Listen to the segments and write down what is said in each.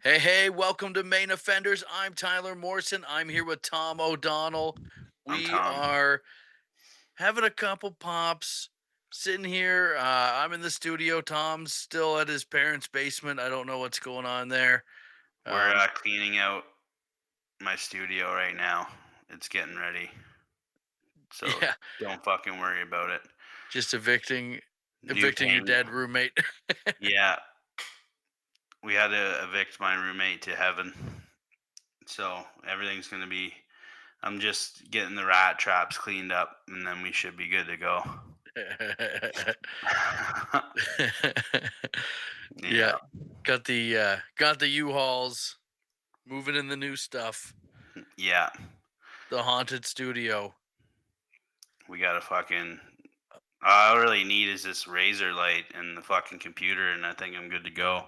Hey, welcome to Main Offenders. I'm Tyler Morrison. I'm here with Tom O'Donnell. I'm We Tom. are having a couple pops, sitting here. I'm in the studio. Tom's still at his parents' basement. I don't know what's going on there. We're Um, cleaning out my studio right now. It's getting ready, so yeah, don't fucking worry about it. just New evicting your paint. dead roommate. Yeah, we had to evict my roommate to heaven, so everything's gonna be. I'm just getting the rat traps cleaned up, and then we should be good to go. Yeah, Yeah, got the U-Hauls moving in the new stuff. yeah. The haunted studio. We gotta fucking. All I really need is this razor light and the fucking computer, and I think I'm good to go.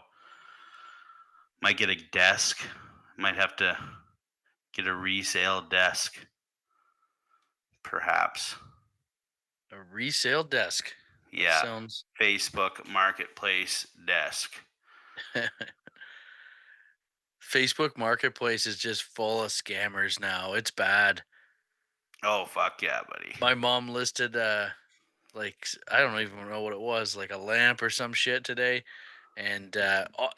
Might get a desk. Might have to get a resale desk, perhaps. A resale desk. That Yeah. sounds Facebook Marketplace desk. Facebook Marketplace is just full of scammers now. It's bad. Oh, fuck yeah, buddy. My mom listed I don't even know what it was, like a lamp or some shit today, and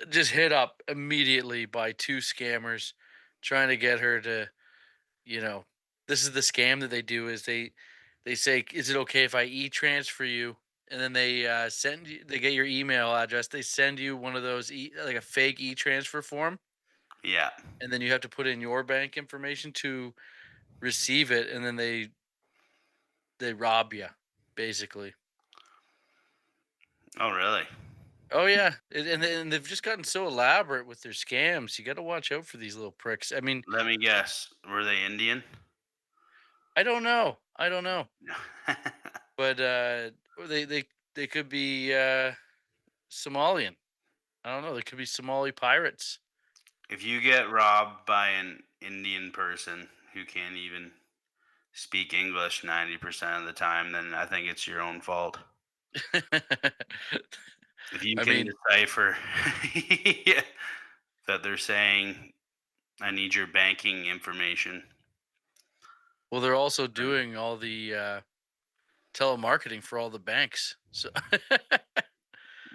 just hit up immediately by two scammers trying to get her to, you know, this is the scam that they do is they say, "Is it okay if I e-transfer you?" And then they get your email address. They send you one of those like a fake e-transfer form, Yeah. and then you have to put in your bank information to receive it, and then they rob you, basically. Oh, really? Oh yeah, and they've just gotten so elaborate with their scams. You got to watch out for these little pricks. I mean, Let me guess. Were they Indian? I don't know, but or they could be Somalian. I don't know. They could be Somali pirates. If you get robbed by an Indian person who can't even speak English 90% of the time, then I think it's your own fault. If you I can mean, decipher that they're saying, I need your banking information. well, they're also Then doing all the telemarketing for all the banks. So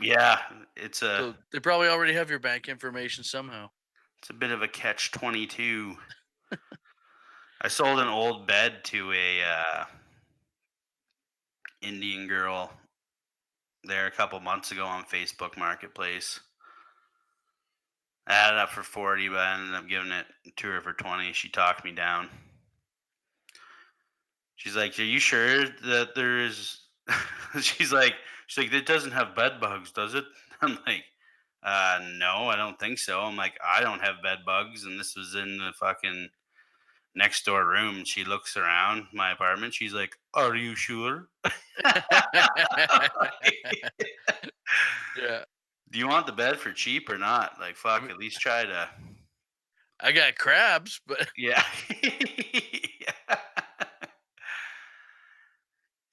yeah, it's a so they probably already have your bank information somehow. it's a bit of a catch 22. I sold an old bed to a Indian girl there a couple months ago on Facebook Marketplace. I had it up for 40, but I ended up giving it to her for 20. She talked me down. She's like, "Are you sure that there is?" she's like, "It doesn't have bed bugs, does it?" I'm like, no, I don't think so." I'm like, "I don't have bed bugs," and this was in the fucking next door room. She looks around my apartment. She's like, "Are you sure?" Yeah, Do you want the bed for cheap or not? Like, I fuck, mean, at least try to. I got crabs, but Yeah. Yeah.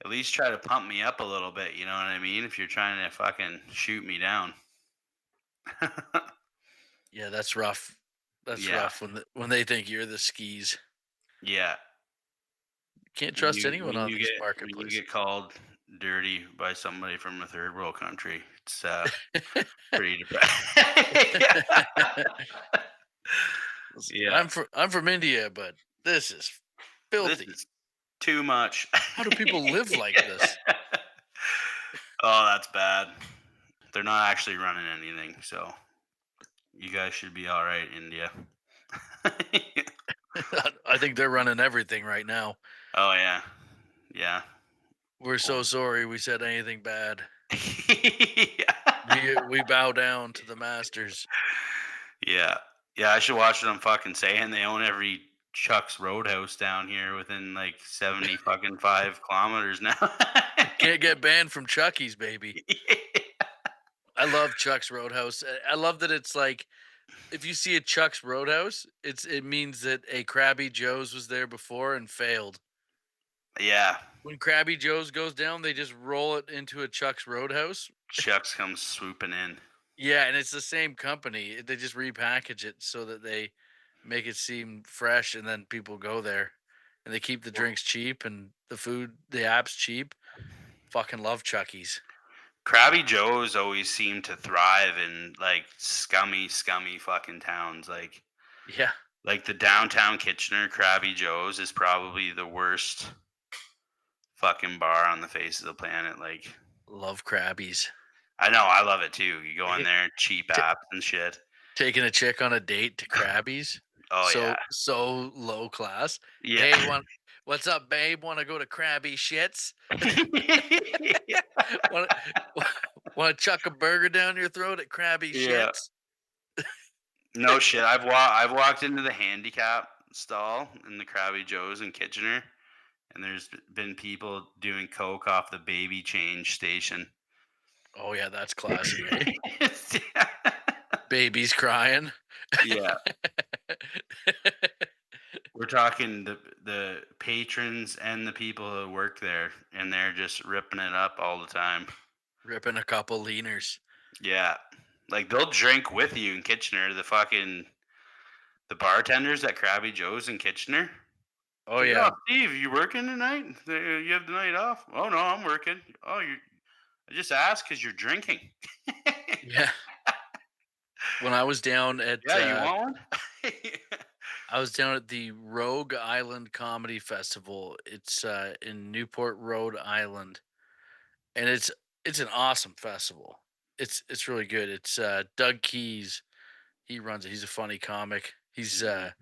At least try to pump me up a little bit, you know what I mean? If you're trying to fucking shoot me down. yeah, that's rough. That's Yeah. rough when they think you're the skis. Yeah. Can't When trust you anyone when on you these get when you marketplaces. get called dirty by somebody from a third world country, it's pretty depressing. Listen, Yeah. I'm from India, but this is This filthy. is too much. How do people live like this? Oh, that's bad. They're not actually running anything, so you guys should be all right, India. I think they're running everything right now. Oh yeah, yeah. We're so Old. sorry we said anything bad. Yeah. We bow down to the masters. Yeah. Yeah, I should watch what I'm fucking saying. They own every Chuck's Roadhouse down here within like 70 fucking 5 kilometers now. Can't get banned from Chucky's, baby. I love Chuck's Roadhouse. I love that it's like if you see a Chuck's Roadhouse, it means that a Krabby Joe's was there before and failed. Yeah. When Krabby Joe's goes down, they just roll it into a Chuck's Roadhouse. Chuck's comes swooping in. Yeah, and it's the same company. They just repackage it so that they make it seem fresh, and then people go there, and they keep the drinks cheap and the food, the app's cheap. Fucking love Chucky's. Krabby Joe's always seem to thrive in like scummy, scummy fucking towns. Yeah, Like the downtown Kitchener Krabby Joe's is probably the worst fucking bar on the face of the planet. Like love Krabby's. I know, I love it too. You go in T- there, cheap apps and shit. Taking a chick on a date to Krabby's. Oh yeah. So low class. Yeah. Hey, what's up, babe? Want to go to Krabby Shits? Want want to chuck a burger down your throat at Krabby Yeah. Shits? No shit. I've walked into the handicap stall in the Krabby Joe's in Kitchener, and there's been people doing coke off the baby change station. Oh yeah, that's classy, eh? Yeah. Babies crying. Yeah. We're talking the patrons and the people who work there, and they're just ripping it up all the time. Ripping a couple leaners. Yeah. Like they'll drink with you in Kitchener. The bartenders at Krabby Joe's in Kitchener. Oh So, "Yeah, yeah, Steve, you working tonight? You have the night off?" "Oh, no, I'm working." "Oh, you I just asked because 'cause you're drinking." yeah. When "Yeah, you want one?" I was down at the Rogue Island Comedy Festival. It's in Newport, Rhode Island, and it's an awesome festival. It's really good. It's Doug Keys. He runs it. He's a funny comic. He's Mhm.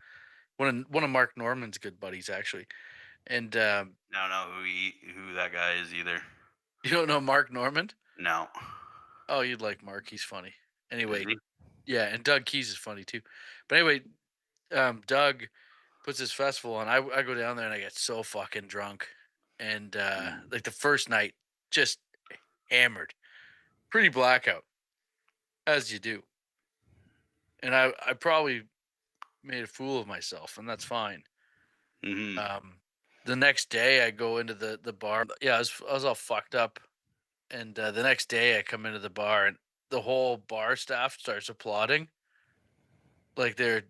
one of Mark Norman's good buddies actually. And I don't know who that guy is either. you don't know Mark Norman? No. Oh, you'd like Mark. He's funny. Is Anyway, he? yeah, and Doug Keys is funny too. But anyway, Doug puts this festival on. I go down there and I get so fucking drunk, and Mm. like the first night, just hammered, pretty blackout as you do, and I probably made a fool of myself, and that's fine. Mhm. Um, the next day I go into the bar. Yeah, I was all fucked up, and the next day I come into the bar and the whole bar staff starts applauding, like they're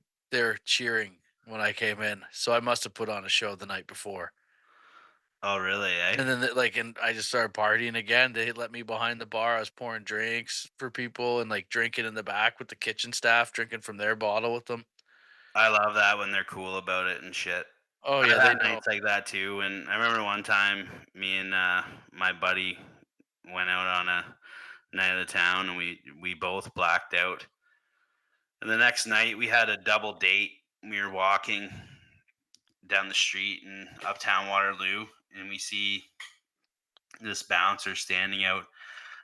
cheering when I came in. So I must have put on a show the night before. Oh, really, eh? And then and I just started partying again. They let me behind the bar. I was pouring drinks for people and like drinking in the back with the kitchen staff, drinking from their bottle with them. I love that when they're cool about it and shit. Oh yeah, I've they had know. nights like that too, and I remember one time me and, my buddy went out on a night of the town, and we both blacked out. And the next night, we had a double date. We were walking down the street in Uptown Waterloo, and we see this bouncer standing out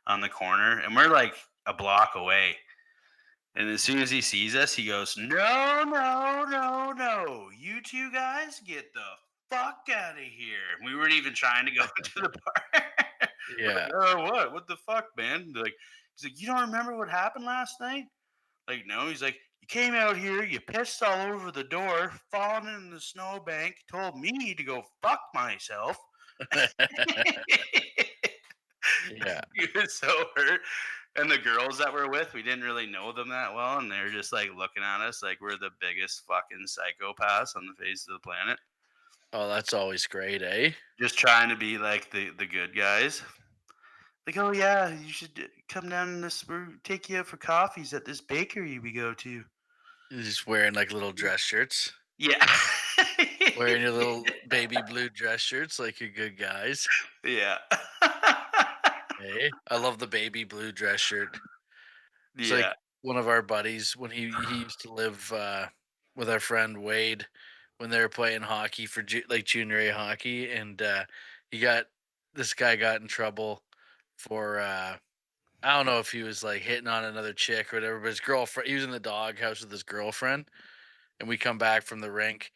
on the corner, and we're like a block away. And as soon as he sees us, he goes, "No, no, no, no! You two guys, get the fuck out of here!" We weren't even trying to go into the bar. We're Yeah. like, what? What the fuck, man?" He's like, "You don't remember what happened last night?" Like, no. He's like, "You came out here, you pissed all over the door, fallen in the snowbank, told me to go fuck myself." Yeah. He was so hurt. And the girls that we're with, we didn't really know them that well, and they're just like looking at us like we're the biggest fucking psychopaths on the face of the planet. Oh, that's always great, eh? Just trying to be like the good guys. Like, "Oh yeah, you should come down and we'll take you out for coffees at this bakery we go to." You're just wearing like little dress shirts, Yeah. wearing your little baby blue dress shirts like you're good guys. Yeah. Hey, I love the baby blue dress shirt. It's like Yeah. one of our buddies when he used to live with our friend Wade when they were playing hockey for like junior A hockey, and he got this guy got in trouble for I don't know if he was like hitting on another chick or whatever, but his girlfriend he was in the doghouse with his girlfriend, and we come back from the rink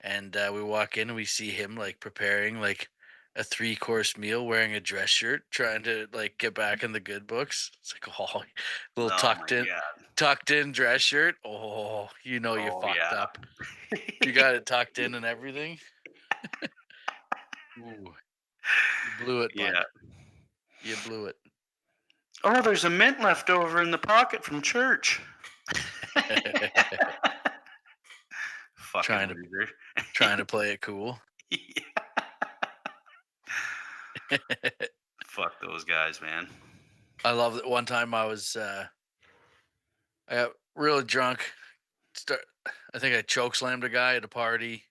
and we walk in and we see him like preparing like a three-course meal wearing a dress shirt trying to like get back in the good books. It's like, oh, little Oh my god. tucked in dress shirt. Oh, you know you Oh fucked yeah. up. You got it tucked in and everything. Ooh, you blew it, bud. Yeah. You blew it. Oh, there's a mint left over in the pocket from church. Fucking trying to loser. trying to play it cool. Yeah. Fuck those guys, man. I love that one time I got really drunk. Start I think I choke slammed a guy at a party,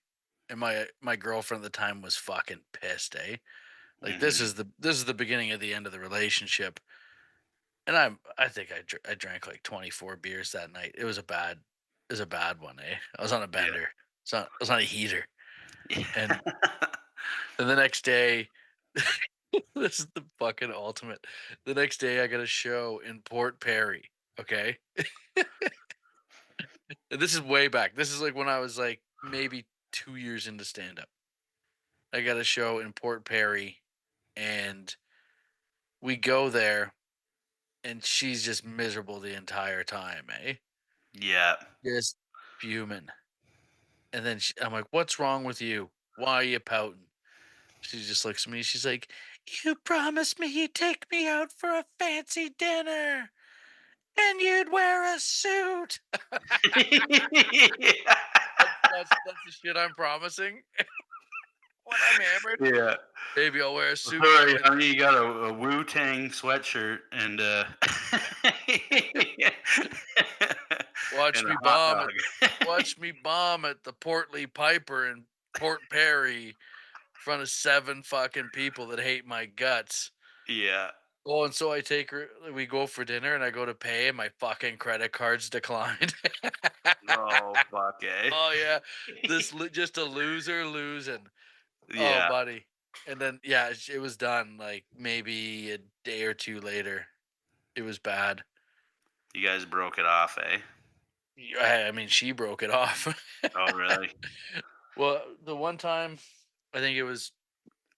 and my girlfriend at the time was fucking pissed, eh? Like Mhm. this is the beginning of the end of the relationship, and I think I drank like 24 beers that night. It was a bad one, eh? I was on a Yeah. bender. I was on a heater, Yeah. and the next day, this is the fucking ultimate. The next day, I got a show in Port Perry. Okay, and this is way back. This is like when I was like maybe 2 years into stand up. I got a show in Port Perry, and we go there, and she's just miserable the entire time, eh? Yeah. Just fuming. And then I'm like, "What's wrong with you? Why are you pouting?" She just looks at me. She's like, "You promised me you'd take me out for a fancy dinner, and you'd wear a suit." That's the shit I'm promising when I'm hammered. Yeah. Baby, I'll wear a suit Sorry, and honey, you got a Wu-Tang sweatshirt and, watch and a me hot bomb at dog. the Portly Piper in Port Perry in front of 7 fucking people that hate my guts. Yeah. Oh, and so I take her we go for dinner and I go to pay and my fucking credit card's declined. Oh, fuck, eh? Oh, yeah. Just a loser losing. Oh, Yeah. buddy. And then, yeah, it was done, like, maybe a day or 2 later. It was bad. You guys broke it off, eh? Yeah, I mean, she broke it off. Oh, really? Well, the one time, I think it was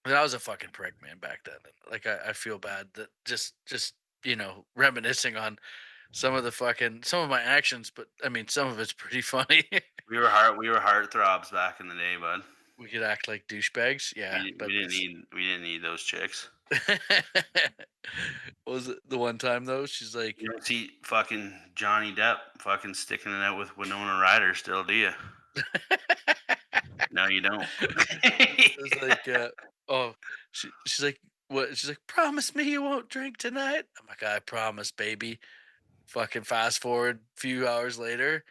I was a fucking prick, man, back then. Like, I feel bad that reminiscing on some of my actions, but I mean, some of it's pretty funny. We were heartthrobs back in the day, bud. We could act like douchebags, yeah, but it's We didn't need those chicks. was it the one time though? She's like, You don't see fucking Johnny Depp fucking sticking it out with Winona Ryder still, do you? No, you don't. it was like, oh, she's like, what? She's like, promise me you won't drink tonight. I'm like, I promise, baby. Fucking fast forward a few hours later,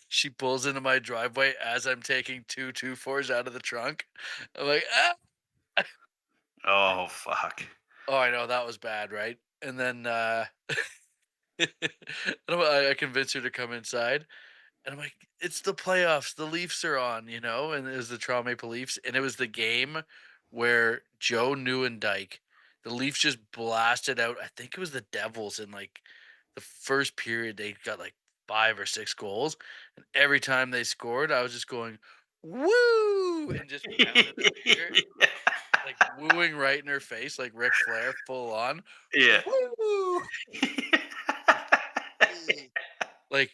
she pulls into my driveway as I'm taking 2 2 4s out of the trunk. I'm like, ah. Oh, fuck. Oh, I know that was bad, right? And then I convinced her to come inside, and I'm like, "It's the playoffs. The Leafs are on, you know." And it was the Toronto Maple Leafs, and it was the game where Joe Nieuwendyk, the Leafs just blasted out. I think it was the Devils in like the first period. They got like 5 or 6 goals, and every time they scored, I was just going, "Woo!" and just pounding the beer, like wooing right in her face, like Ric Flair, full on. Yeah. Woo! Just, "Ooh." Like,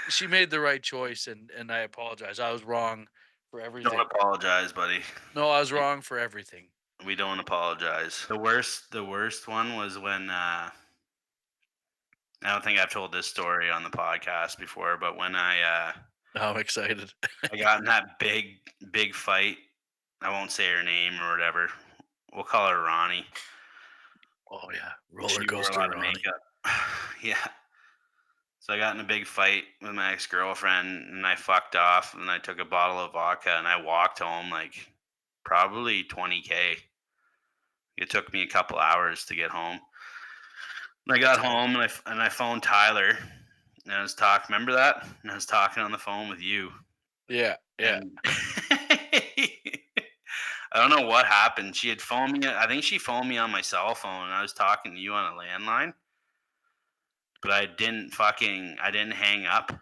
she made the right choice, and I apologize. I was wrong for Don't everything. apologize, buddy. No, I was wrong for everything. We don't apologize. The worst one was when, I don't think I've told this story on the podcast before, but when Now I'm excited. I got in that big fight. I won't say her name or whatever. We'll call her Ronnie. Oh, yeah. Roller She wore a lot coaster of Ronnie. makeup. Yeah. So I got in a big fight with my ex-girlfriend and I fucked off and I took a bottle of vodka and I walked home like probably 20K. It took me a couple hours to get home. And I That's got hell. home and I phoned Tyler and I was talking. Remember that? And I was talking on the phone with you. Yeah, yeah. And I don't know what happened. She had phoned me. I think she phoned me on my cell phone, and I was talking to you on a landline. But I didn't hang up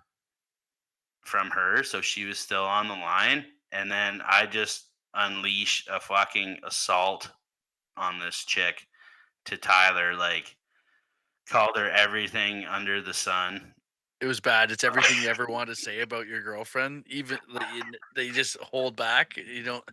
from her, so she was still on the line. And then I just unleashed a fucking assault on this chick to Tyler. Like called her everything under the sun. It was bad. It's everything you ever wanted to say about your girlfriend, even like, they just hold back, you don't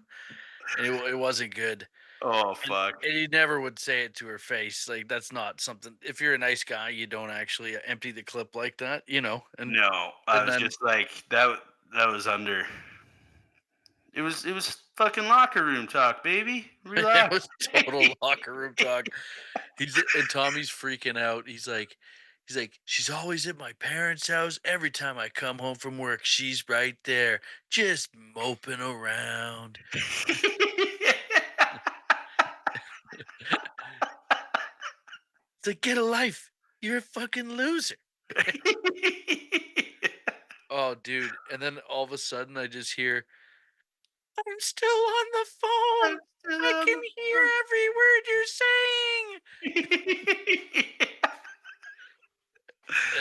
and it wasn't good. Oh, And fuck. and he never would say it to her face, like, that's not something if you're a nice guy, you don't actually empty the clip like that, No, I and was then just like, that was under it was fucking locker room talk, baby. it Relax. was total locker room talk. And Tommy's freaking out. He's like, "She's always at my parents' house. Every time I come home from work, she's right there, just moping around." It's like, "Get a life. You're a fucking loser." Oh, dude. And then all of a sudden I just hear, "I'm still on the I'm phone. still I on can the hear every word you're saying." phone.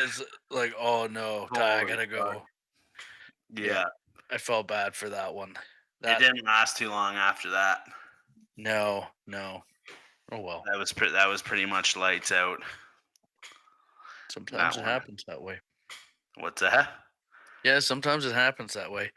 It's like, "Oh no, Ty, I Holy gotta fuck. go." Yeah. Yeah. I felt bad for that one. It That didn't last too long after that. No, no. Oh well. That was pretty much lights out, Sometimes that it one. happens that way. What's that? Yeah, sometimes it happens that way.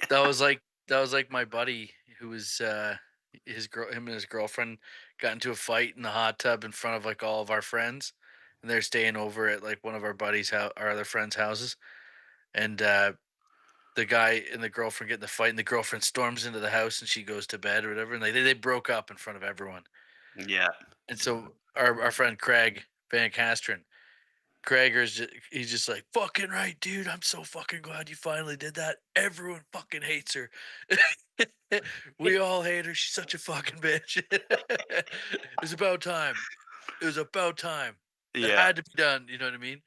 That was like that was like my buddy who was him and his girlfriend got into a fight in the hot tub in front of like all of our friends, and they're staying over at like one of our buddies' house, our other friends' houses, and the guy and the girlfriend get in the fight, and the girlfriend storms into the house and she goes to bed or whatever, and they broke up in front of everyone. Yeah. And so our friend Craig Van Castren, he's just like, "Fucking right, dude. I'm so fucking glad you finally did that. Everyone fucking hates her. We all hate her. She's such a fucking bitch." It was about time. It was about time. It Yeah. had to be done. You know what I mean?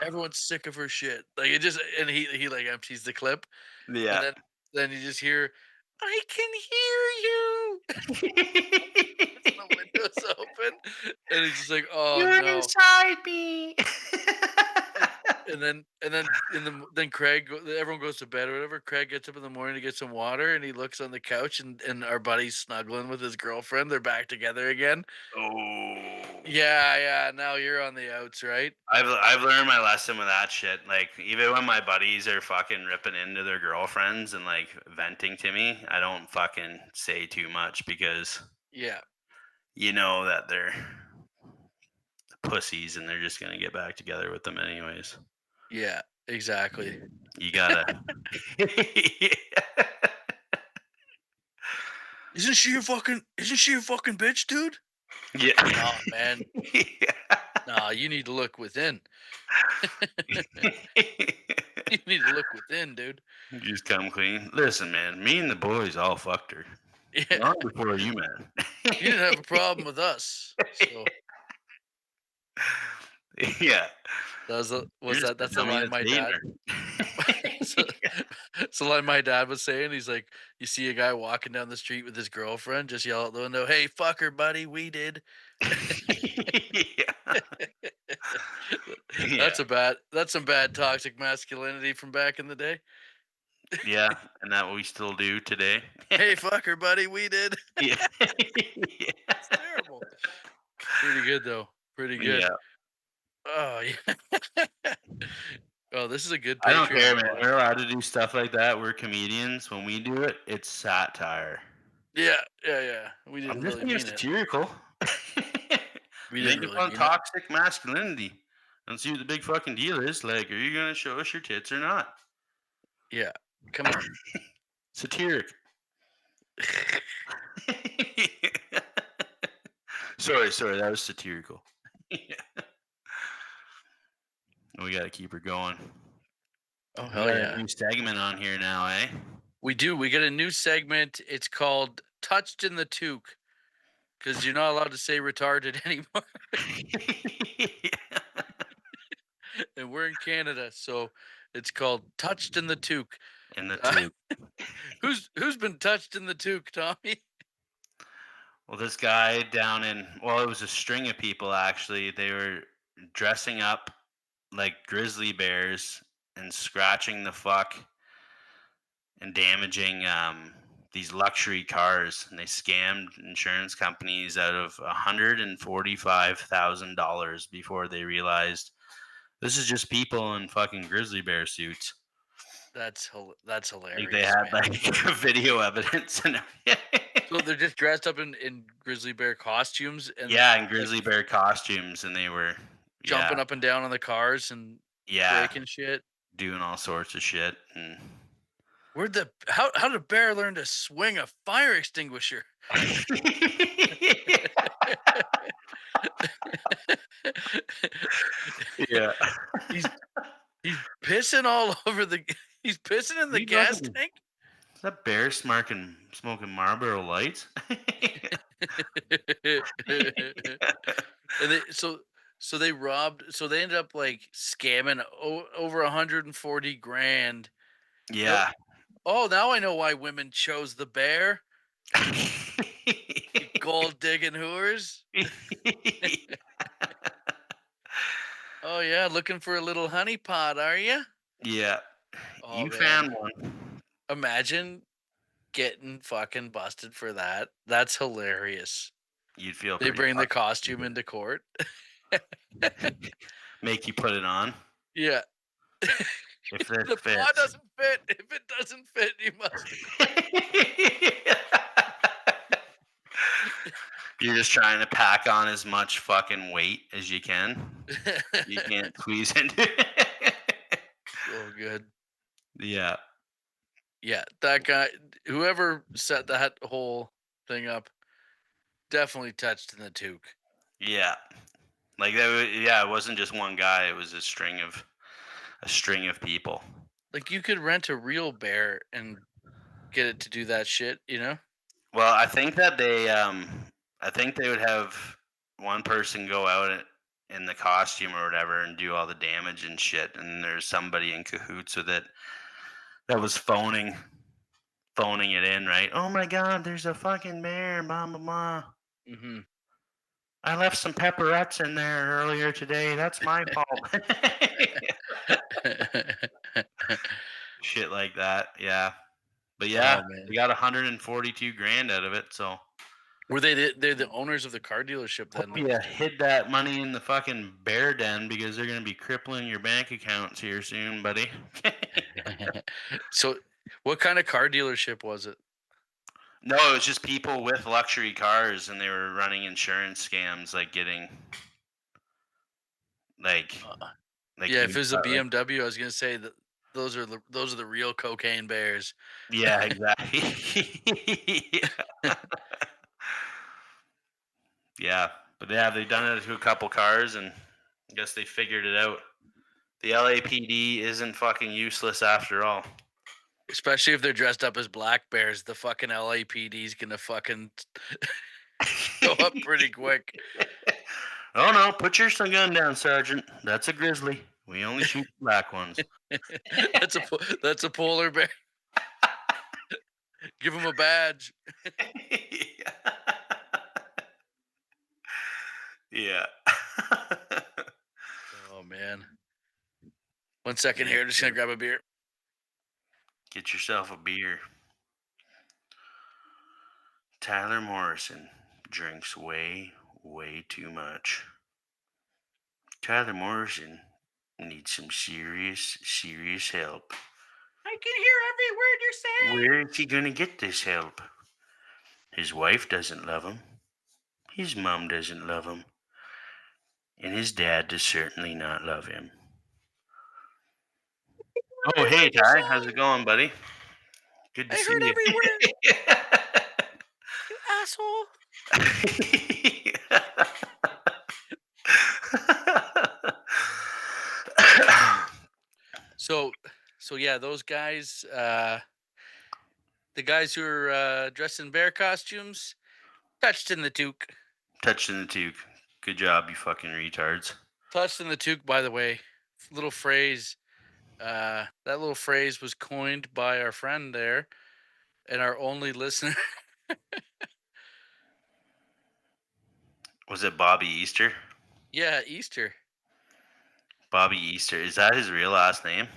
Everyone's sick of her shit. Like it just, and he like empties the clip, and Yeah. then you just hear, "I can hear you." The window's open, and he's just like, "Oh You're no." inside me. And then everyone goes to bed or whatever. Craig gets up in the morning to get some water, and he looks on the couch, and our buddy's snuggling with his girlfriend. They're back together again. Oh. Yeah, yeah. Now you're on the outs, right? I've learned my lesson with that shit. Like even when my buddies are fucking ripping into their girlfriends and like venting to me, I don't fucking say too much because Yeah, you know that they're pussies and they're just gonna get back together with them anyways. yeah, exactly. You gotta. Isn't she a fucking bitch, dude? Yeah. Nah, man. Nah, you need to look within. You need to look within, dude. Just come clean. Listen, man, me and the boys all fucked her. Yeah, Long before you, man. you didn't have a problem with us. So Yeah. You're just a that's the dummy line that's my dating dad. So, her. so like my dad was saying, he's like, you see a guy walking down the street with his girlfriend, just yell out the window, "Hey, fuck her, buddy, we did." Yeah. Yeah. That's some bad toxic masculinity from back in the day. Yeah, and that we still do today. "Hey, fuck her, buddy, we did." Yeah. It's terrible. Pretty good though. Pretty good. Yeah. Oh yeah. Oh, this is a good I don't care, Patreon man. pod. We're allowed to do stuff like that. We're comedians. When we do it, it's satire. Yeah, yeah, yeah. We I'm didn't just really being mean it. satirical. We didn't Making really fun of mean it. toxic masculinity. And see what the big fucking deal is. Like, are you gonna show us your tits or not? Yeah. Come on. Satiric. Sorry, that was satirical. Yeah. We gotta keep her going. Oh We hell got a yeah. new segment on here now, eh? We do. We get a new segment. It's called Touched in the Toque because you're not allowed to say retarded anymore. And we're in Canada, so it's called Touched in the Toque. In the Uh, tube. who's been touched in the toque, Tommy? Well, this guy down in well, it was a string of people actually. They were dressing up like grizzly bears and scratching the fuck and damaging these luxury cars, and they scammed insurance companies out of $145,000 before they realized this is just people in fucking grizzly bear suits. That's Like they hilarious, had man. like video evidence and everything. So they're just dressed up in grizzly bear costumes and, Yeah, in like, grizzly bear costumes, and they were yeah, jumping up and down on the cars and yeah, breaking shit. doing all sorts of shit, and How did bear learn to swing a fire extinguisher? yeah. He's he's pissing all over the he's pissing in the You gas fucking tank? is that bear smoking Marlboro Lights? And they robbed so they ended up, like, scamming over 140 grand. No Yeah. Oh, now I know why women chose the bear, you gold digging whores. Oh, yeah, looking for a little honey pot, are you? Yeah. Oh, You man. found one. Imagine getting fucking busted for that. That's hilarious. You'd feel They pretty bring the fucking costume into court. make you put it on Yeah. if this The bra fits. doesn't fit. If it doesn't fit, you must You're just trying to pack on as much fucking weight as you can. You can't squeeze into it. So good. Yeah. Yeah, that guy whoever set that whole thing up definitely touched in the toque. Yeah. Like that yeah, it wasn't just one guy, it was a string of people. Like, you could rent a real bear and get it to do that shit, you know? Well, I think they would have one person go out in the costume or whatever and do all the damage and shit, and there's somebody in cahoots with it that was phoning it in, right? Oh my god, there's a fucking bear, blah blah blah. Mhm. I left some pepperettes in there earlier today. That's my fault. Shit like that, yeah. But yeah, Oh, man. they got 142 grand out of it, so They're the owners of the car dealership hope then. you hid that money in the fucking bear den because they're gonna be crippling your bank accounts here soon, buddy. So, what kinda car dealership was it? No, it was just people with luxury cars, and they were running insurance scams, like getting like Uh, like yeah, you if it was a like BMW, I was gonna say that those are the real cocaine bears. yeah, exactly. Yeah, but yeah, they've done it to a couple cars, and I guess they figured it out. The LAPD isn't fucking useless after all. Especially if they're dressed up as black bears, the fucking LAPD's gonna fucking show up pretty quick. Oh no, put your gun down, Sergeant. That's a grizzly. We only shoot black ones. That's a polar bear. Give him a badge. Yeah. Oh, man. 1 second Yeah, here, just gonna grab a beer. get yourself a beer. Tyler Morrison drinks way too much. Tyler Morrison needs some serious help. I can hear every word you're saying. Where is he going to get this help? His wife doesn't love him. His mom doesn't love him. And his dad does certainly not love him. Oh, Every hey, word you're Ty. How's it saying. going, buddy? Good to I see heard every word, you. you asshole. So, yeah, those guys, the guys who are dressed in bear costumes, touched in the toque. Touched in the toque. Good job, you fucking retards. Touched in the toque, by the way. Little phrase. That little phrase was coined by our friend there and our only listener. Was it Bobby Easter? Yeah, Easter. Bobby Easter. Is that his real last name?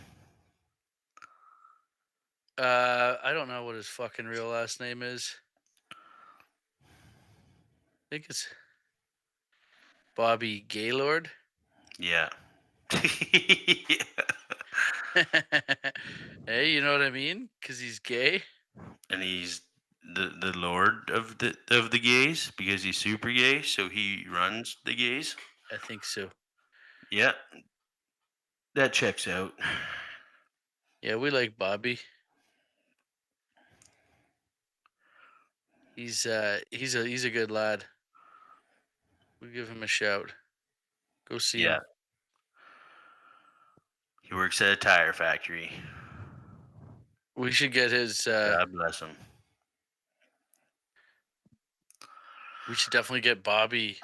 I don't know what his fucking real last name is. I think it's Bobby Gaylord. Yeah. Hey, you know what I mean? Because he's gay. And he's the lord of the gays because he's super gay, so he runs the gays. I think so. Yeah, that checks out. Yeah, we like Bobby. He's a good lad. We give him a shout. Go see Yeah, him. he works at a tire factory. We should get his. God bless him. We should definitely get Bobby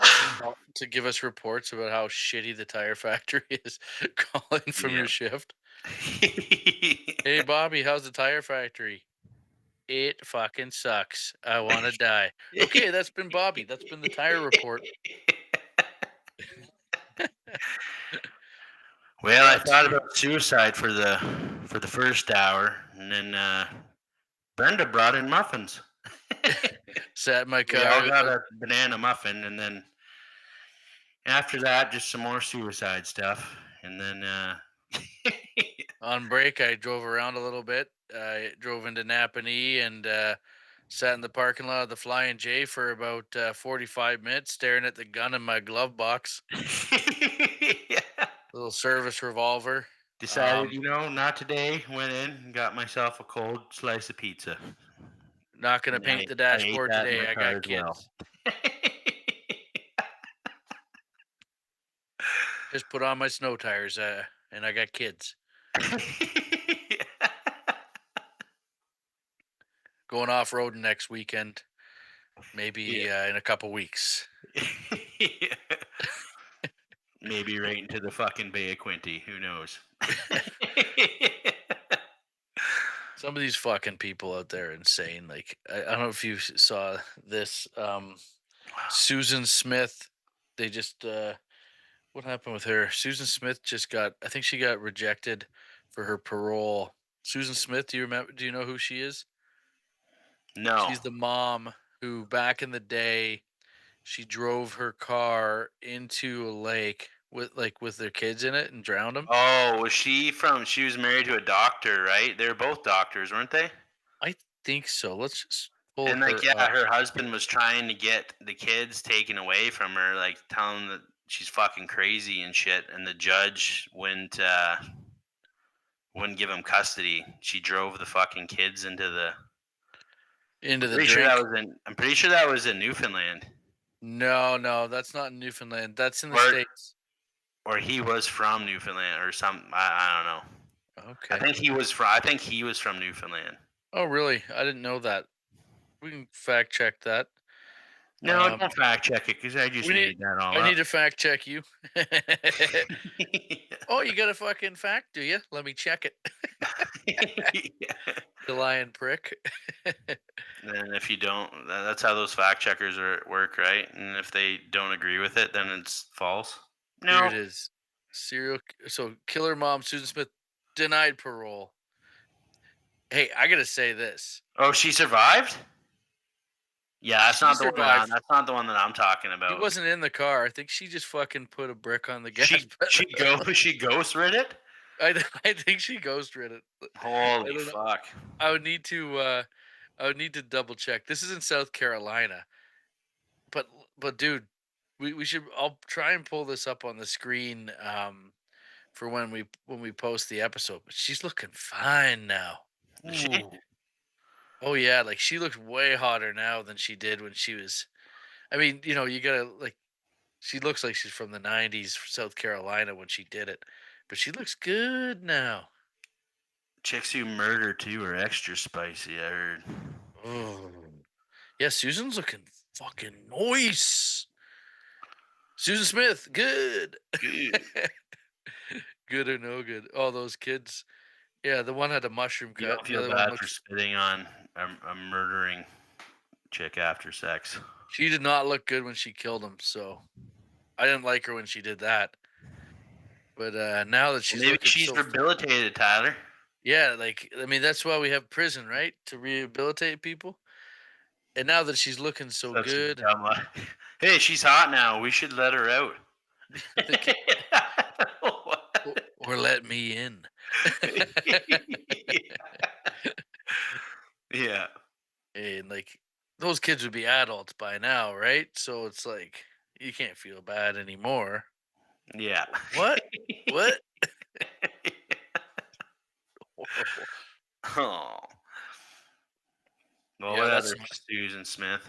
to give us reports about how shitty the tire factory is. Calling from Yeah. your shift. Hey Bobby, how's the tire factory? It fucking sucks. I want to die. Okay, that's been Bobby. That's been the tire report. Well, I Brought to thought you. about suicide for the first hour, and then Brenda brought in muffins. Sat in my We all car got a banana muffin, and then after that, just some more suicide stuff, and then on break. I drove around a little bit. I drove into Napanee and sat in the parking lot of the Flying J for about 45 minutes, staring at the gun in my glove box. yeah. Little service revolver. Decided, not today. Went in and got myself a cold slice of pizza. Not gonna And paint the I ate dashboard that in my today. I car got as well. kids. Just put on my snow tires, and I got kids. Going off roading next weekend, Yeah. maybe in a couple weeks. Yeah. Maybe right into the fucking Bay of Quinte. Who knows? Some of these fucking people out there are insane. Like I don't know if you saw this. Susan Smith. They just what happened with her? Susan Smith just got. I think she got rejected for her parole. Susan Smith. Do you remember? Do you know who she is? No. She's the mom who, back in the day, she drove her car into a lake with their kids in it and drowned them. Oh, she was married to a doctor, right? They were both doctors, weren't they? I think so. Let's just pull And like, her yeah, up. her husband was trying to get the kids taken away from her, like telling that she's fucking crazy and shit. And the judge wouldn't give him custody. She drove the fucking kids into the. Into the drink. I'm pretty sure that was in Newfoundland, No, no, that's not in Newfoundland. That's in the or States. or he was from Newfoundland or some. I don't know. Okay. I think he was from Newfoundland. Oh, really? I didn't know that. We can fact check that. No, Um, don't fact check it because I just we need. made that all I need up. to fact check you. Oh, you got a fucking fact, do you? Let me check it. Yeah. You lying prick. And if you don't, that's how those fact checkers work, right? And if they don't agree with it, then it's false. Here No. it is. So killer mom Susan Smith denied parole. Hey, I gotta say this. Oh, she survived. Yeah, She survived. That's not the one that I'm talking She about. wasn't in the car. I think she just fucking put a brick on the gas She pedal. she ghost rid it. I think she ghost rid it. I Holy don't know. fuck! I would need to I would need to double check. This is in South Carolina. But dude, we should I'll try and pull this up on the screen for when we post the episode. But she's looking fine now. Is she? Ooh. Oh yeah, like she looks way hotter now than she did when she was. I mean, you gotta like. She looks like she's from the '90s, South Carolina when she did it, but she looks good now. Chicks who murder too are extra spicy. I heard. Oh yeah, Susan's looking fucking nice. Susan Smith, good, Good. good or no good. All those kids. Yeah, the one had a mushroom You cut. don't The feel other one bad for looks. spitting on a murdering chick after sex. She did not look good when she killed him. So I didn't like her when she did that. But now that Well, she's maybe looking she's so rehabilitated, Tyler. yeah, like I mean that's why we have prison, right? To rehabilitate people. And now that she's looking so That's a good, and dumb lie. Hey, she's hot now. We should let her out. the kid, or let me in. Yeah. and like those kids would be adults by now, right? So it's like you can't feel bad anymore. Yeah. What? What? Horrible. Oh. Well, Yeah, what that's other some Susan Smith?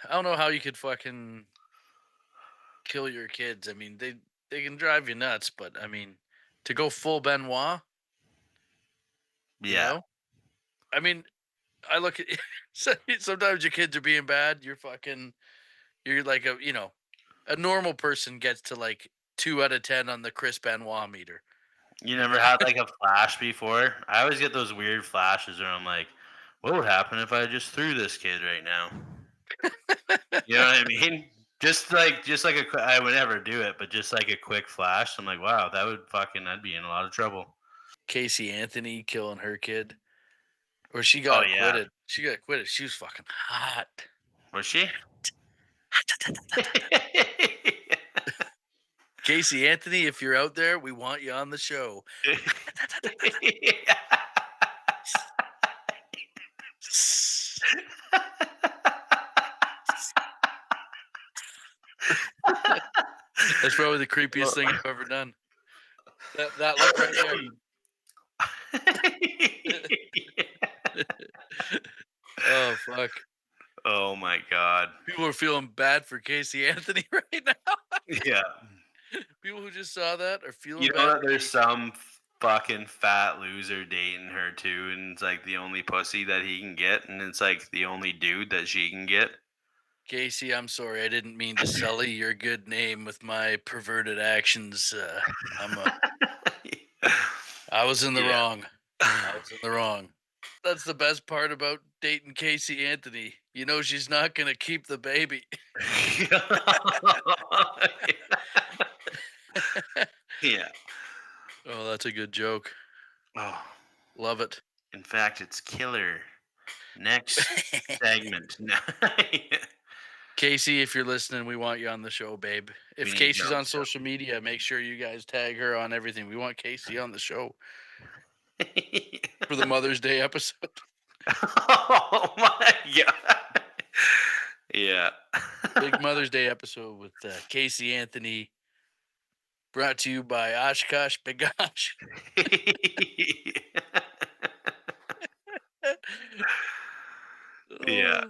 I don't know how you could fucking kill your kids. I mean, they can drive you nuts, but I mean, to go full Benoit, you Yeah. know? I mean, I look at sometimes your kids are being bad. You're like a normal person gets to like 2 out of 10 on the Chris Benoit meter. You And never had like a flash before? I always get those weird flashes where I'm like, what would happen if I just threw this kid right now? You know what I mean? Just like I would never do it, but just like a quick flash. I'm like, wow, that would fucking I'd be in a lot of trouble. Casey Anthony killing her kid, or she Oh got yeah. acquitted. She got acquitted. She was fucking hot. Was she? Casey Anthony, if you're out there, we want you on the show. That's probably the creepiest Well, thing I've ever done. That look right there. Oh fuck. oh my god. People are feeling bad for Casey Anthony right now. Yeah. People who just saw that are You feeling know bad that for there's Casey. some fucking fat loser dating her too, and it's like the only pussy that he can get, and it's like the only dude that she can get. Casey, I'm sorry. I didn't mean to sully your good name with my perverted actions. I'm a, I was in the Yeah. wrong. I was in the wrong. That's the best part about dating Casey Anthony. You know she's not gonna keep the baby. Yeah. Oh, that's a good joke. Oh, Love it. in fact, it's killer. Next segment. Casey, if you're listening, we want you on the show, babe. We If need you Casey's on on social media, make sure you guys tag her on everything. We want Casey on the show the show. for the Mother's Day episode. Oh my god. Yeah. Big Mother's Day episode with Casey Anthony, brought to you by Oshkosh Bagosh. Yeah. Oh,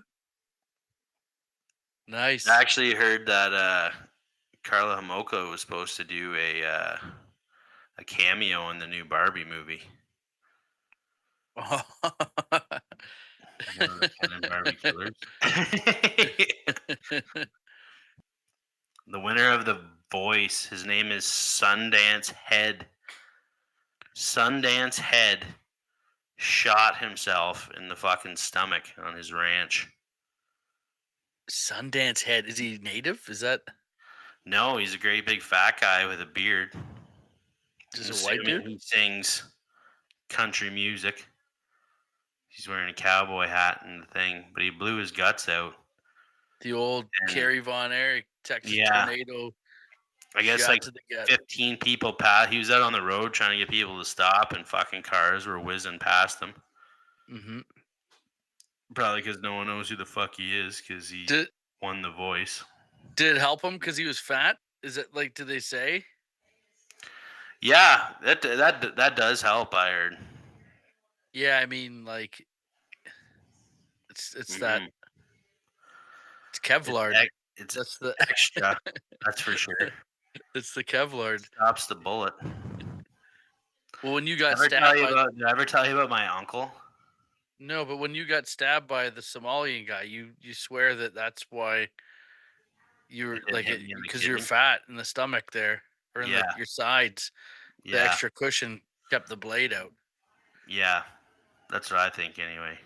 I nice. actually heard that Carla Homolka was supposed to do a cameo in the new Barbie movie. One of the Ken and Barbie killers. The winner of The Voice, his name is Sundance Head. Sundance Head shot himself in the fucking stomach on his ranch. Sundance Head. Is he native? Is that No, he's a great big fat guy with a beard. I'm just a white assuming dude? he sings country music. He's wearing a cowboy hat and the thing, but he blew his guts out. The old And Kerry Von Erich, Texas yeah, tornado I guess shot like to the gut. 15 people passed. He was out on the road trying to get people to stop, and fucking cars were whizzing past him. Hmm. Probably because no one knows who the fuck he is because he Did won The Voice. did it help him because he was fat? Is it like? Did they say? Yeah, that does help. I heard. Yeah, I mean, like it's that Hmm. it's It's Kevlar. it's That's the extra. That's for sure. it's the Kevlar. Stops the bullet. Well, when you got Ever tell stabbed you by about? Did I ever tell you about my uncle? no, but when you got stabbed by the Somalian guy, you swear that that's why you were It didn't like hit it me in the because you're kidney. fat in the stomach there or in Yeah, the your sides. The yeah, extra cushion kept the blade out. yeah. That's what I think anyway.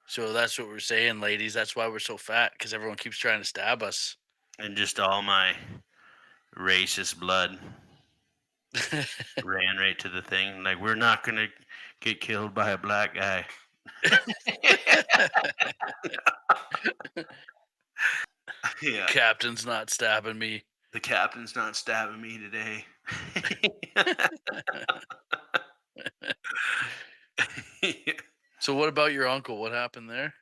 So that's what we're saying, ladies. That's why we're so fat because everyone keeps trying to stab us. And just all my racist blood ran right to the thing. Like we're not gonna get killed by a black guy. Yeah, Captain's not stabbing me. the captain's not stabbing me today. So what about your uncle? What happened there?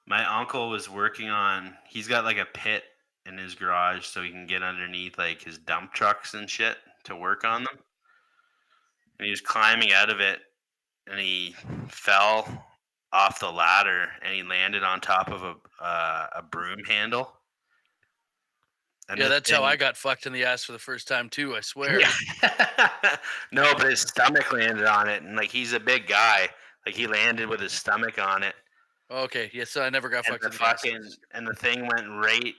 My uncle was working on. He's got like a pit in his garage, so he can get underneath like his dump trucks and shit to work on Mhm. them. And he was climbing out of it, and he fell off the ladder, and he landed on top of a broom handle. And Yeah, this that's how I thing, got fucked in the ass for the first time too, I swear. yeah, no, but his stomach landed on it, and like he's a big guy, like he landed with his stomach on it, Okay, yeah, so I never got and fucked in the ass. the thing went right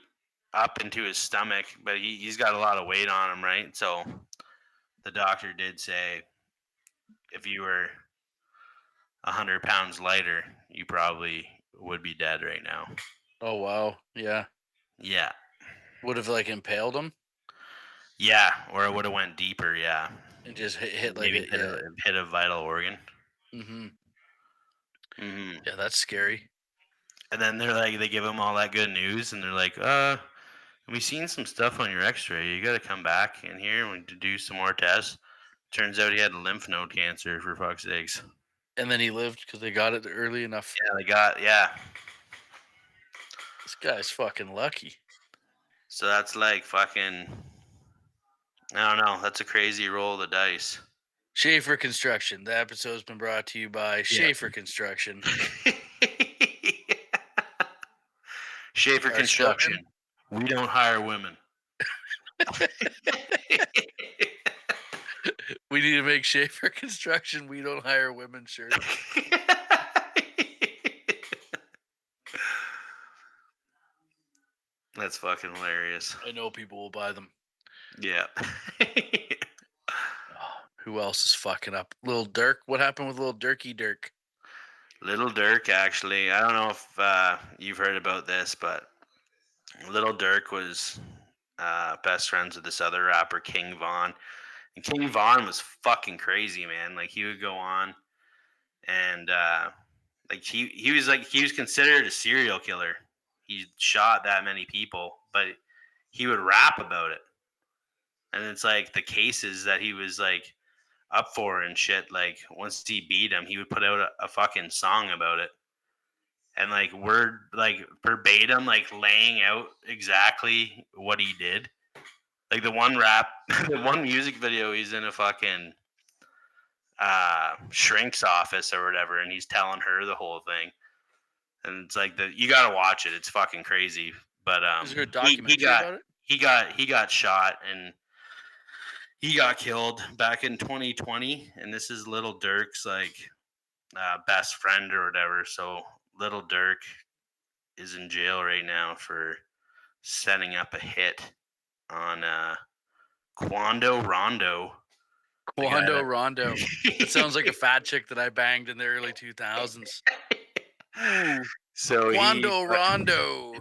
up into his stomach, but he's got a lot of weight on him, right? So the doctor did say if you were 100 pounds lighter, you probably would be dead right now. Oh wow, yeah. Yeah, Would have like impaled him yeah, or it would have went deeper. Yeah, and just hit like maybe it. Yeah. hit a vital organ. Hmm. Hmm. Yeah, that's scary. And then they're like, they give him all that good news, and they're like, we seen some stuff on your X-ray. You got to come back in here and to do some more tests. Turns out he had lymph node cancer. For fuck's sakes. And then he lived because they got it early enough. Yeah, they got yeah. This guy's fucking lucky. So that's like fucking. I don't know. That's a crazy roll of the dice. Schaefer Construction. The episode's been brought to you by Yeah. Schaefer Construction. Schaefer Our slogan. Construction. We don't hire women. We need to make Schaefer Construction. We don't hire women shirts. That's fucking hilarious. I know people will buy them. Yeah. Oh, who else is fucking up? Little Dirk. What happened with little Dirky Dirk? Little Dirk, actually. I don't know if you've heard about this, but Little Dirk was best friends with this other rapper, King Von. And King Von was fucking crazy, man. Like he would go on and like he was considered a serial killer. He shot that many people, but he would rap about it. And it's like the cases that he was like up for and shit. Like once he beat him, he would put out a fucking song about it, and like word like verbatim, like laying out exactly what he did. Like the one rap, the one music video, he's in a fucking shrink's office or whatever, and he's telling her the whole thing. And it's like you gotta watch it. It's fucking crazy. But Is there a he documentary got about it? he got shot and he got killed back in 2020. And this is Little Dirk's like best friend or whatever. So Little Dirk is in jail right now for setting up a hit on Quando Rondo, the guy Quando that. Rondo. That sounds like a fat chick that I banged in the early 2000s. Ooh, So he. Quando Rondo.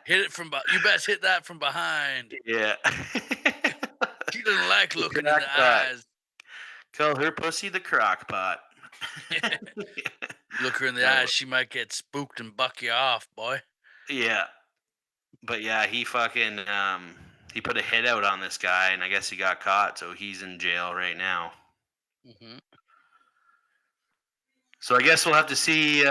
Hit it from you best hit that from behind. Yeah. She doesn't like The looking in the crackpot. eyes. Call her pussy the crockpot. Look her in the No. eyes, she might get spooked and buck you off, boy. Yeah. But yeah, he fucking he put a hit out on this guy, and I guess he got caught, so he's in jail right now. Hmm. So I guess we'll have to see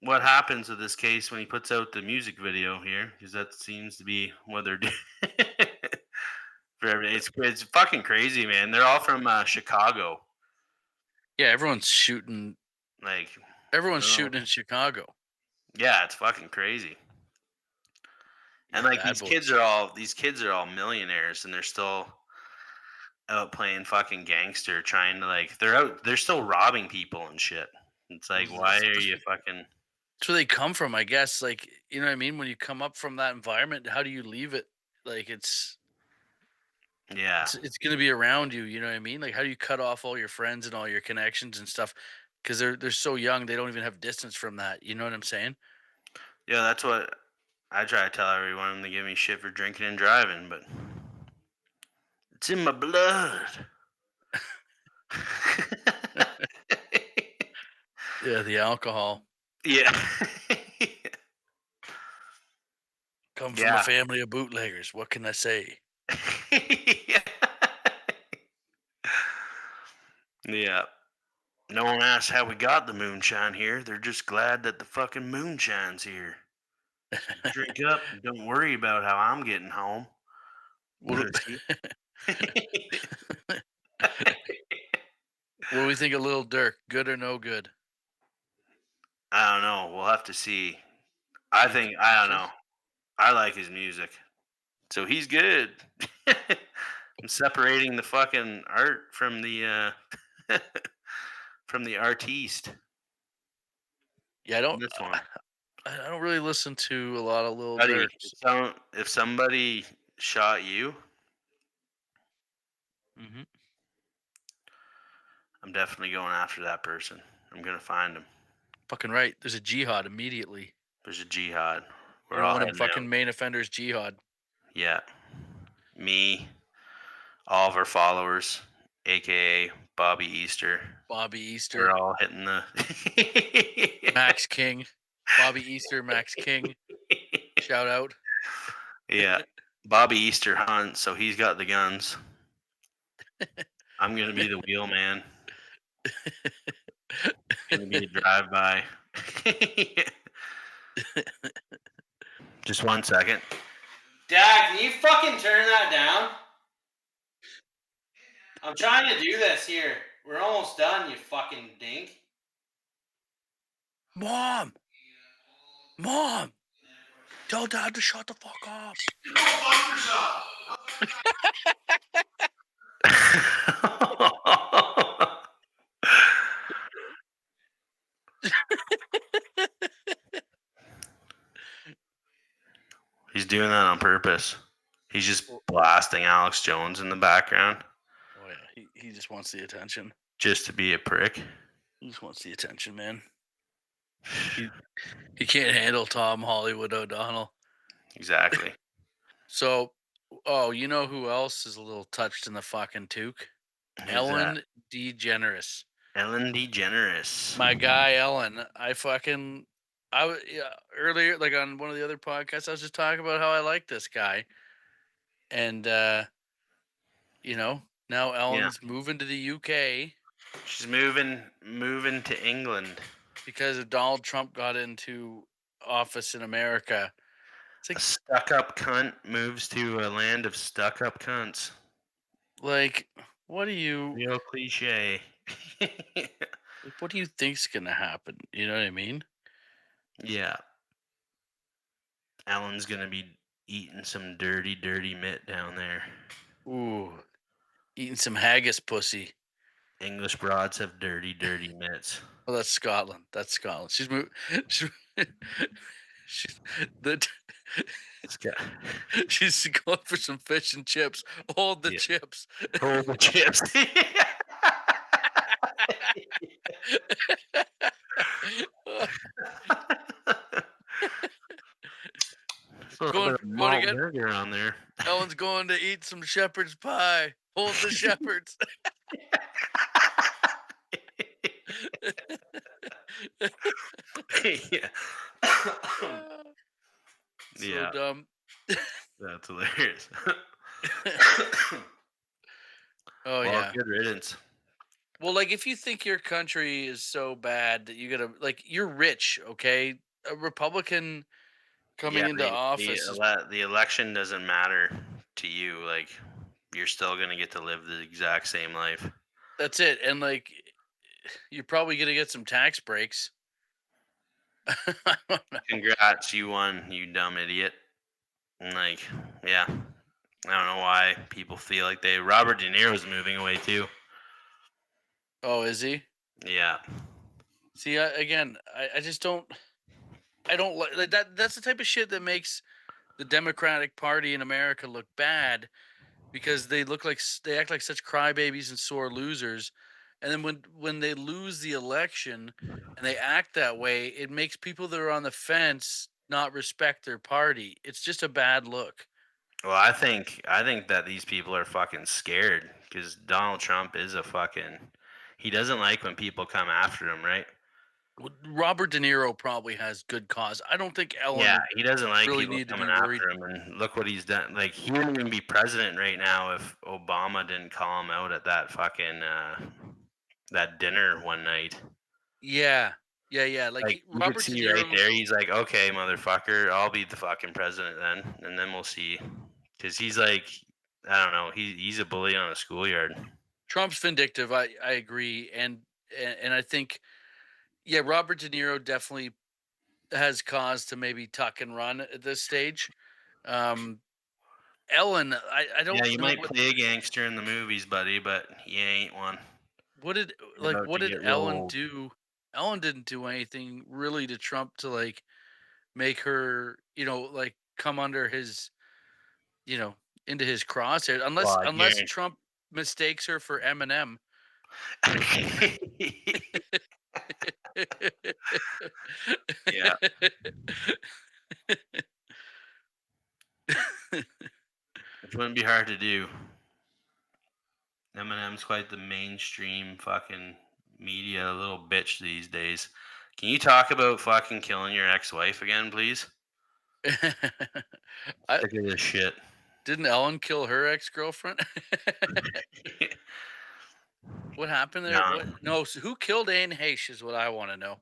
what happens with this case when he puts out the music video here, because that seems to be what they're doing. For everything. It's fucking crazy, man. They're all from Chicago. Yeah, everyone's shooting. Like, Everyone's I don't know. shooting in Chicago. Yeah, it's fucking crazy. And Yeah, like bad boys. these kids are all millionaires, and they're still out playing fucking gangster, trying to like they're still robbing people and shit. It's like, why That's are you fucking. where they come from, I guess. Like, you know what I mean? When you come up from that environment, how do you leave it? Like, Yeah. it's gonna be around you. You know what I mean? Like, how do you cut off all your friends and all your connections and stuff? Because they're so young, they don't even have distance from that. You know what I'm saying? Yeah, that's what I try to tell everyone when they give me shit for drinking and driving, but it's in my blood. Yeah, the alcohol Yeah. come from a Yeah. family of bootleggers. What can I say? Yeah. No one asks how we got the moonshine here. They're just glad that the fucking moonshine's here. So drink up and don't worry about how I'm getting home, What pussy. do what do we think of Lil Durk? Good or no good? I don't know. We'll have to see. You think I he's don't good? know. I like his music. So he's good. I'm separating the fucking art from the artiste Yeah, in this one. I don't really listen to a lot of Lil Buddy, Durks. if somebody shot you, Mhm. I'm definitely going after that person. I'm gonna find him. Fucking right. There's a jihad immediately. There's a jihad. You We're know, all one of them heading out. fucking main offenders jihad. Yeah. Me, all of our followers, aka Bobby Easter. Bobby We're Easter, all hitting the Max King, Bobby Easter, Max King. Shout out. Yeah. Bobby Easter hunts, so he's got the guns. I'm gonna be the wheelman. Gonna be a drive-by. Just 1 second. Dad, can you fucking turn that down? I'm trying to do this here. We're almost done, you fucking dink. Mom, mom, tell dad to shut the fuck up. He's doing that on purpose. He's just Oh, blasting Alex Jones in the background oh yeah, he just wants the attention. just to be a prick. He just wants the attention, man. He he can't handle Tom Hollywood O'Donnell. Exactly. So, oh, you know who else is a little touched in the fucking toque? Who's that? Ellen DeGeneres. Ellen DeGeneres. My guy Ellen. Yeah, earlier, like on one of the other podcasts, I was just talking about how I like this guy, and now Yeah. Ellen's moving to the UK She's moving to England. because Donald Trump got into office in America. It's A stuck-up cunt moves to a land of stuck-up cunts. like what do you Real cliche. what do you think's gonna happen? You know what I mean? Yeah. Ellen's gonna be eating some dirty, dirty mitt down there. Ooh, eating some haggis pussy. English broads have dirty, dirty mitts. Oh, that's Scotland. That's Scotland. She's moved. She's, she's the It's got she's going for some fish and chips. Hold the yeah. chips. Hold the chips. It's a little bit going of going to malt get burger on there. Ellen's going to eat some shepherd's pie. Hold the shepherds. Yeah. So Yeah, dumb. that's hilarious. Oh Well, yeah. good riddance. Well, like if you think your country is so bad that you gotta like you're rich, okay? A Republican coming Yeah, into office is the election doesn't matter to you. Like, you're still gonna get to live the exact same life. that's it. And like you're probably gonna get some tax breaks. I don't know. Congrats, you won, you dumb idiot. And like, yeah, I don't know why people feel like they. Robert De Niro's moving away too. Oh, is he? Yeah, See, again, I just don't. I don't like that. That's the type of shit that makes the Democratic Party in America look bad because they look like they act like such crybabies and sore losers. And then when they lose the election and they act that way, it makes people that are on the fence not respect their party. It's just a bad look. well, I think that these people are fucking scared because Donald Trump is a fucking. He doesn't like when people come after him, right? Robert De Niro probably has good cause. I don't think Yeah, Ellen he doesn't like really people need to coming be worried. after him, and look what he's done. Like, he wouldn't even be president right now if Obama didn't call him out at that dinner one night. Yeah. Yeah, yeah, like, Like, you could Robert De see right Niro. there, he's like, "Okay, motherfucker, I'll be the fucking president then, and then we'll see." Because he's like, I don't know, he's a bully on a schoolyard. Trump's vindictive, I agree, and I think, yeah, Robert De Niro definitely has cause to maybe tuck and run at this stage. Um, Ellen, I Yeah, don't you know might play a gangster in the movies, buddy, but you ain't one. what did You're like, about what to did get Ellen rolled. do? Ellen didn't do anything really to Trump to, like, make her, like, come under his, you know, into his crosshairs, Well, unless I unless guarantee. Trump mistakes her for Eminem. Yeah, which wouldn't be hard to do. Eminem's quite the mainstream fucking media little bitch these days. Can you talk about fucking killing your ex-wife again, please? I Sick of this shit. didn't Ellen kill her ex-girlfriend? What happened there? What? No, No, so who killed Anne Heche is what I wanna know.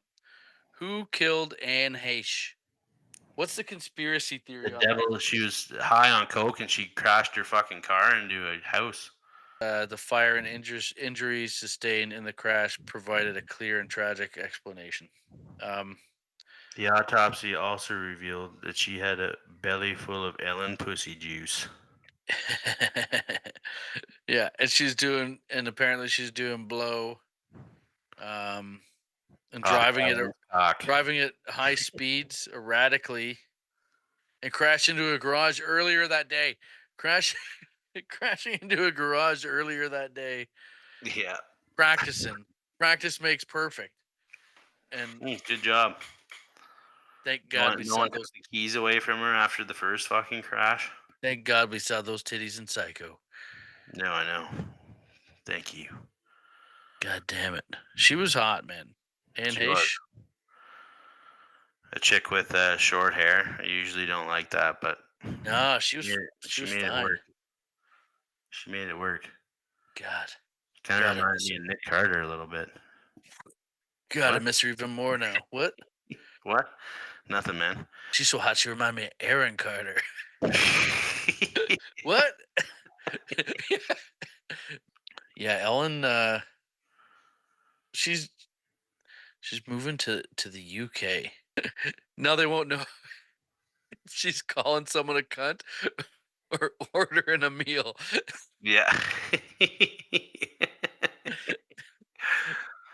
Who killed Anne Heche? What's the conspiracy the theory on that? devil. She was high on coke and she crashed her fucking car into a house. The fire and injuries sustained in the crash provided a clear and tragic explanation. Um, The autopsy also revealed that she had a belly full of Ellen pussy juice. yeah, and apparently she's doing blow, um, and Off driving it Ellen's cock. driving at high speeds erratically, and crashed into a garage earlier that day. Crash crashing into a garage earlier that day, Yeah. practicing. Practice makes perfect. And Good job. thank No God one, we no saw one took those the keys away from her after the first fucking crash. thank God we saw those titties in Psycho. No, I know. Thank you. God damn it. She was hot, man. Anne She was Heche. a chick with short hair. I usually don't like that, but No, she she was made it fine. work. She made it work. God. Kind of God, I reminded miss me her. of Nick Carter a little bit. God, I What? miss her even more now. What? What? Nothing, man. She's so hot she remind me of Aaron Carter. What? Yeah, Ellen, she's she's moving to the UK. Now they won't know if she's calling someone a cunt or ordering a meal. Yeah.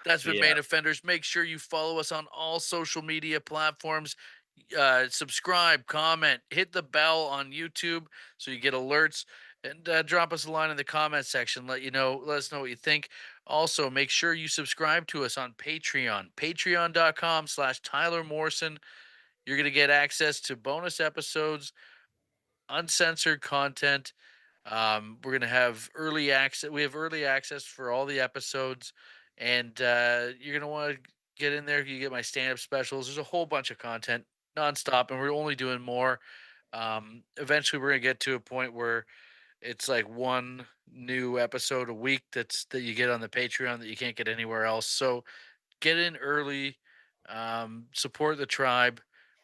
That's been Yeah. Main Offenders. Make sure you follow us on all social media platforms. Subscribe, comment, hit the bell on YouTube so you get alerts, and drop us a line in the comment section. Let us know what you think. Also, make sure you subscribe to us on Patreon, patreon.com/Tyler Morrison. You're going to get access to bonus episodes, uncensored content. We're gonna have early access. We have early access for all the episodes, and you're gonna want to get in there. You get my stand-up specials. There's a whole bunch of content nonstop, and we're only doing more. Eventually, we're gonna get to a point where it's like one new episode a week that you get on the Patreon that you can't get anywhere else. So get in early, support the tribe.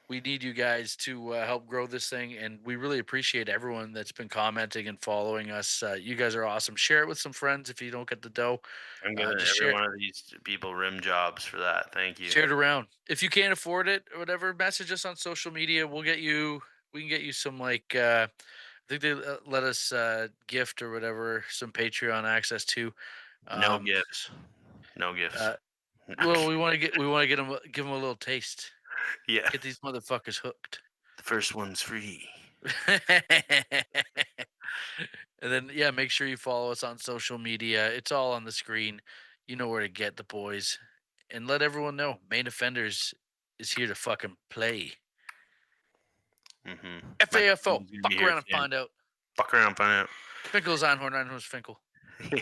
We need you guys to help grow this thing, and we really appreciate everyone that's been commenting and following us. You guys are awesome. Share it with some friends if you don't get the dough. I'm giving Just every one of these people rim jobs for that. Thank you. share it around. If you can't afford it or whatever, message us on social media. We'll get you. We can get you some like. I think they let us gift or whatever some Patreon access to. No Um, gifts. No gifts. uh, well, we want to give them a little taste. Yeah. Get these motherfuckers hooked. The first one's free. And then, yeah, make sure you follow us on social media. It's all on the screen. You know where to get the boys. And let everyone know Main Offenders is here to fucking play. My FAFO. team's gonna be Fuck here around and soon. find out. Fuck around, find out. Finkel's Einhorn, Einhorn's Finkel. Yeah.